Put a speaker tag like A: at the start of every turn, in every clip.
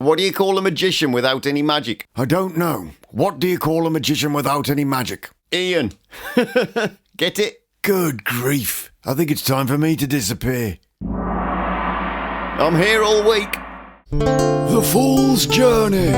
A: What do you call a magician without any magic?
B: I don't know. What do you call a magician without any magic?
A: Ian. Get it?
B: Good grief. I think it's time for me to disappear.
A: I'm here all week.
B: The Fool's Journey.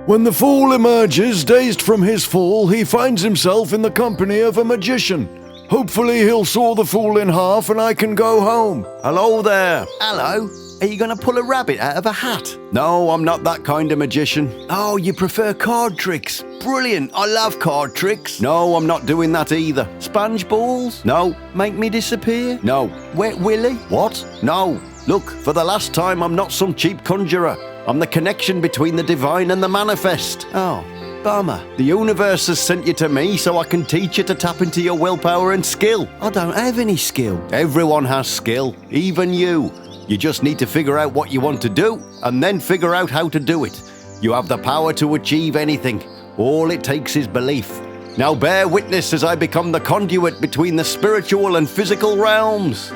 B: When the fool emerges, dazed from his fall, he finds himself in the company of a magician. Hopefully he'll saw the fool in half and I can go home. Hello there.
C: Hello. Are you going to pull a rabbit out of a hat?
B: No, I'm not that kind of magician.
C: Oh, you prefer card tricks. Brilliant. I love card tricks.
B: No, I'm not doing that either.
C: Sponge balls?
B: No.
C: Make me disappear?
B: No.
C: Wet Willy?
B: What? No. Look, for the last time, I'm not some cheap conjurer. I'm the connection between the divine and the manifest.
C: Oh, bummer.
B: The universe has sent you to me so I can teach you to tap into your willpower and skill.
C: I don't have any skill.
B: Everyone has skill, even you. You just need to figure out what you want to do and then figure out how to do it. You have the power to achieve anything. All it takes is belief. Now bear witness as I become the conduit between the spiritual and physical realms.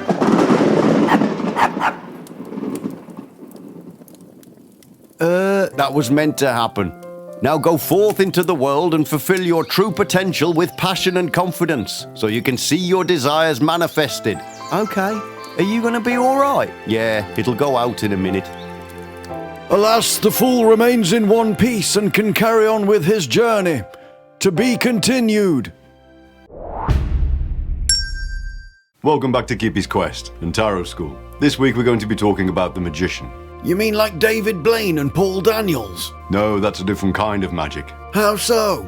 B: That was meant to happen. Now go forth into the world and fulfill your true potential with passion and confidence so you can see your desires manifested.
C: Okay. Are you going to be all right?
B: Yeah, it'll go out in a minute.
D: Alas, the fool remains in one piece and can carry on with his journey. To be continued.
E: Welcome back to Kippy's Quest and Tarot School. This week we're going to be talking about the magician.
D: You mean like David Blaine and Paul Daniels?
E: No, that's a different kind of magic.
D: How so?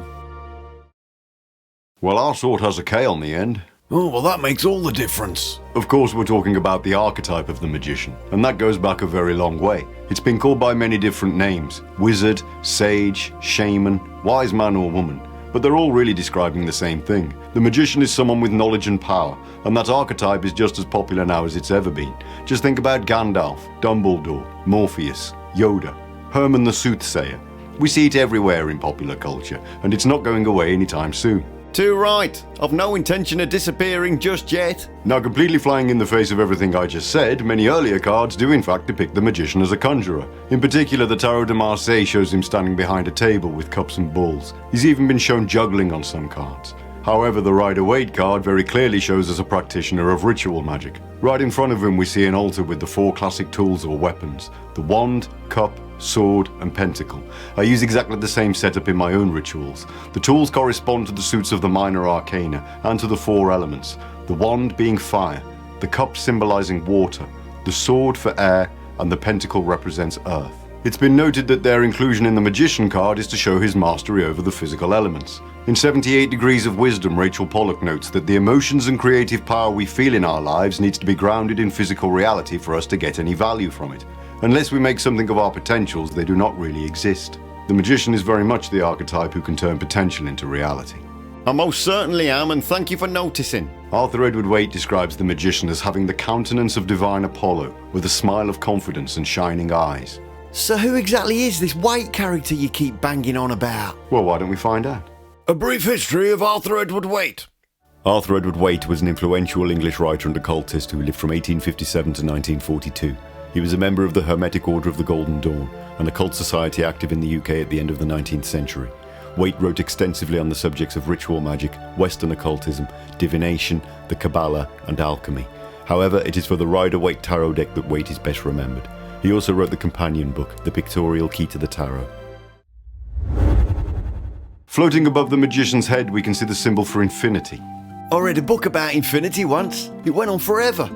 E: Well, our sort has a K on the end.
D: Oh, well, that makes all the difference.
E: Of course, we're talking about the archetype of the magician, and that goes back a very long way. It's been called by many different names: wizard, sage, shaman, wise man or woman. But they're all really describing the same thing. The magician is someone with knowledge and power, and that archetype is just as popular now as it's ever been. Just think about Gandalf, Dumbledore, Morpheus, Yoda, Herman the Soothsayer. We see it everywhere in popular culture, and it's not going away anytime soon.
A: Too right. I've no intention of disappearing just yet.
E: Now, completely flying in the face of everything I just said, many earlier cards do in fact depict the magician as a conjurer. In particular, the Tarot de Marseille shows him standing behind a table with cups and balls. He's even been shown juggling on some cards. However, the Riether-Waite card very clearly shows us a practitioner of ritual magic. Right in front of him we see an altar with the four classic tools or weapons: the wand, cup, sword and pentacle. I use exactly the same setup in my own rituals. The tools correspond to the suits of the minor arcana and to the four elements, the wand being fire, the cup symbolizing water, the sword for air, and the pentacle represents earth. It's been noted that their inclusion in the magician card is to show his mastery over the physical elements. In 78 Degrees of Wisdom, Rachel Pollack notes that the emotions and creative power we feel in our lives needs to be grounded in physical reality for us to get any value from it. Unless we make something of our potentials, they do not really exist. The magician is very much the archetype who can turn potential into reality.
A: I most certainly am, and thank you for noticing.
E: Arthur Edward Waite describes the magician as having the countenance of divine Apollo, with a smile of confidence and shining eyes.
C: So who exactly is this Waite character you keep banging on about?
E: Well, why don't we find out?
D: A brief history of Arthur Edward Waite.
E: Arthur Edward Waite was an influential English writer and occultist who lived from 1857 to 1942. He was a member of the Hermetic Order of the Golden Dawn, an occult society active in the UK at the end of the 19th century. Waite wrote extensively on the subjects of ritual magic, Western occultism, divination, the Kabbalah, and alchemy. However, it is for the Riether-Waite tarot deck that Waite is best remembered. He also wrote the companion book, The Pictorial Key to the Tarot. Floating above the magician's head, we can see the symbol for infinity.
C: I read a book about infinity once. It went on forever.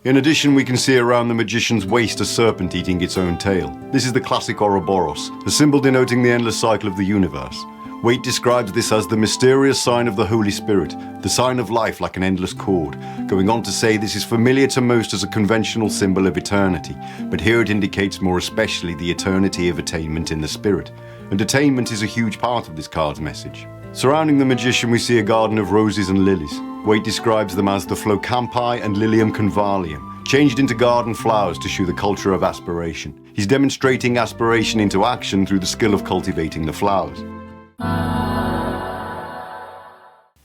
E: In addition, we can see around the magician's waist a serpent eating its own tail. This is the classic Ouroboros, a symbol denoting the endless cycle of the universe. Waite describes this as the mysterious sign of the Holy Spirit, the sign of life like an endless cord, going on to say this is familiar to most as a conventional symbol of eternity, but here it indicates more especially the eternity of attainment in the spirit. And attainment is a huge part of this card's message. Surrounding the magician we see a garden of roses and lilies. Waite describes them as the Flocampi and Lilium convallium, changed into garden flowers to show the culture of aspiration. He's demonstrating aspiration into action through the skill of cultivating the flowers.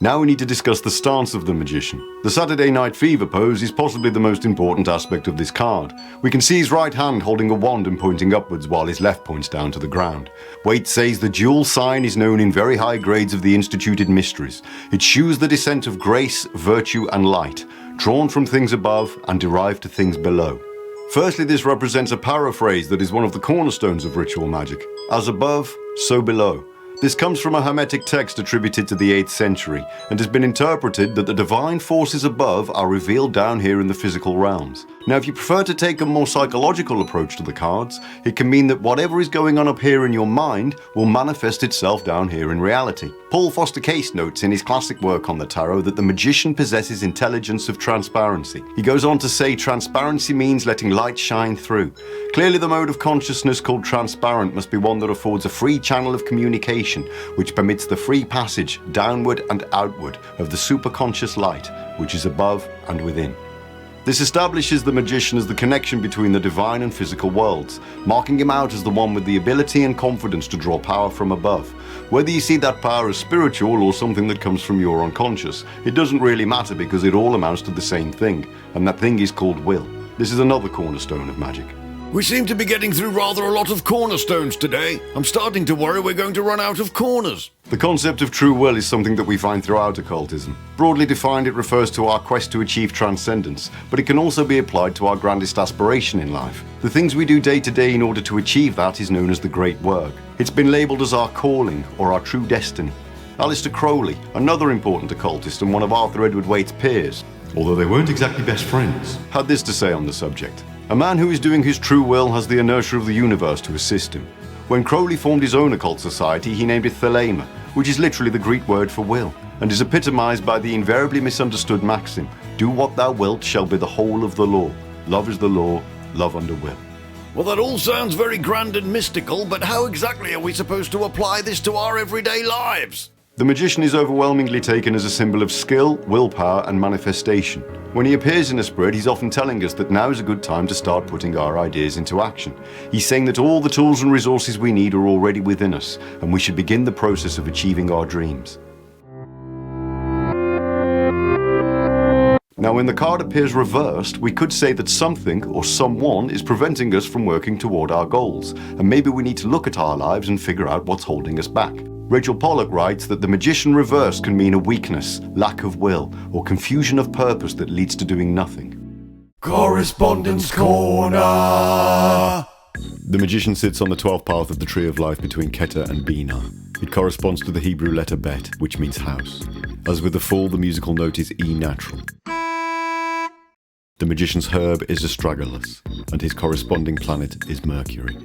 E: Now we need to discuss the stance of the magician. The Saturday Night Fever pose is possibly the most important aspect of this card. We can see his right hand holding a wand and pointing upwards while his left points down to the ground. Waite says the dual sign is known in very high grades of the instituted mysteries. It shews the descent of grace, virtue and light, drawn from things above and derived to things below. Firstly, this represents a paraphrase that is one of the cornerstones of ritual magic. As above, so below. This comes from a Hermetic text attributed to the 8th century and has been interpreted that the divine forces above are revealed down here in the physical realms. Now, if you prefer to take a more psychological approach to the cards, it can mean that whatever is going on up here in your mind will manifest itself down here in reality. Paul Foster Case notes in his classic work on the tarot that the magician possesses intelligence of transparency. He goes on to say transparency means letting light shine through. Clearly the mode of consciousness called transparent must be one that affords a free channel of communication which permits the free passage downward and outward of the superconscious light which is above and within. This establishes the magician as the connection between the divine and physical worlds, marking him out as the one with the ability and confidence to draw power from above. Whether you see that power as spiritual or something that comes from your unconscious, it doesn't really matter because it all amounts to the same thing, and that thing is called will. This is another cornerstone of magic.
D: We seem to be getting through rather a lot of cornerstones today. I'm starting to worry we're going to run out of corners.
E: The concept of true will is something that we find throughout occultism. Broadly defined, it refers to our quest to achieve transcendence, but it can also be applied to our grandest aspiration in life. The things we do day to day in order to achieve that is known as the great work. It's been labelled as our calling or our true destiny. Aleister Crowley, another important occultist and one of Arthur Edward Waite's peers, although they weren't exactly best friends, had this to say on the subject. A man who is doing his true will has the inertia of the universe to assist him. When Crowley formed his own occult society, he named it Thelema, which is literally the Greek word for will, and is epitomized by the invariably misunderstood maxim, do what thou wilt shall be the whole of the law. Love is the law, love under will.
D: Well, that all sounds very grand and mystical, but how exactly are we supposed to apply this to our everyday lives?
E: The magician is overwhelmingly taken as a symbol of skill, willpower and manifestation. When he appears in a spread, he's often telling us that now is a good time to start putting our ideas into action. He's saying that all the tools and resources we need are already within us, and we should begin the process of achieving our dreams. Now, when the card appears reversed, we could say that something or someone is preventing us from working toward our goals, and maybe we need to look at our lives and figure out what's holding us back. Rachel Pollack writes that the magician reversed can mean a weakness, lack of will, or confusion of purpose that leads to doing nothing.
D: Correspondence Corner!
E: The magician sits on the 12th path of the tree of life between Keter and Binah. It corresponds to the Hebrew letter Bet, which means house. As with the Fool, the musical note is E natural. The magician's herb is astragalus, and his corresponding planet is Mercury.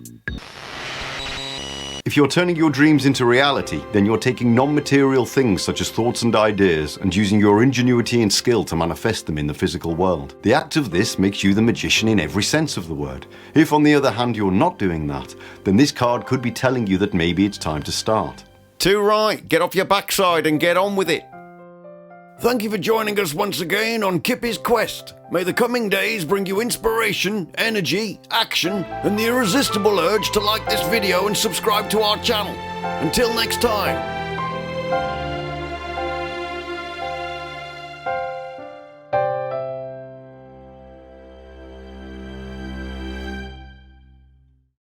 E: If you're turning your dreams into reality, then you're taking non-material things such as thoughts and ideas and using your ingenuity and skill to manifest them in the physical world. The act of this makes you the magician in every sense of the word. If on the other hand you're not doing that, then this card could be telling you that maybe it's time to start.
A: Too right. Get off your backside and get on with it.
D: Thank you for joining us once again on Kippy's Quest. May the coming days bring you inspiration, energy, action, and the irresistible urge to like this video and subscribe to our channel. Until next time.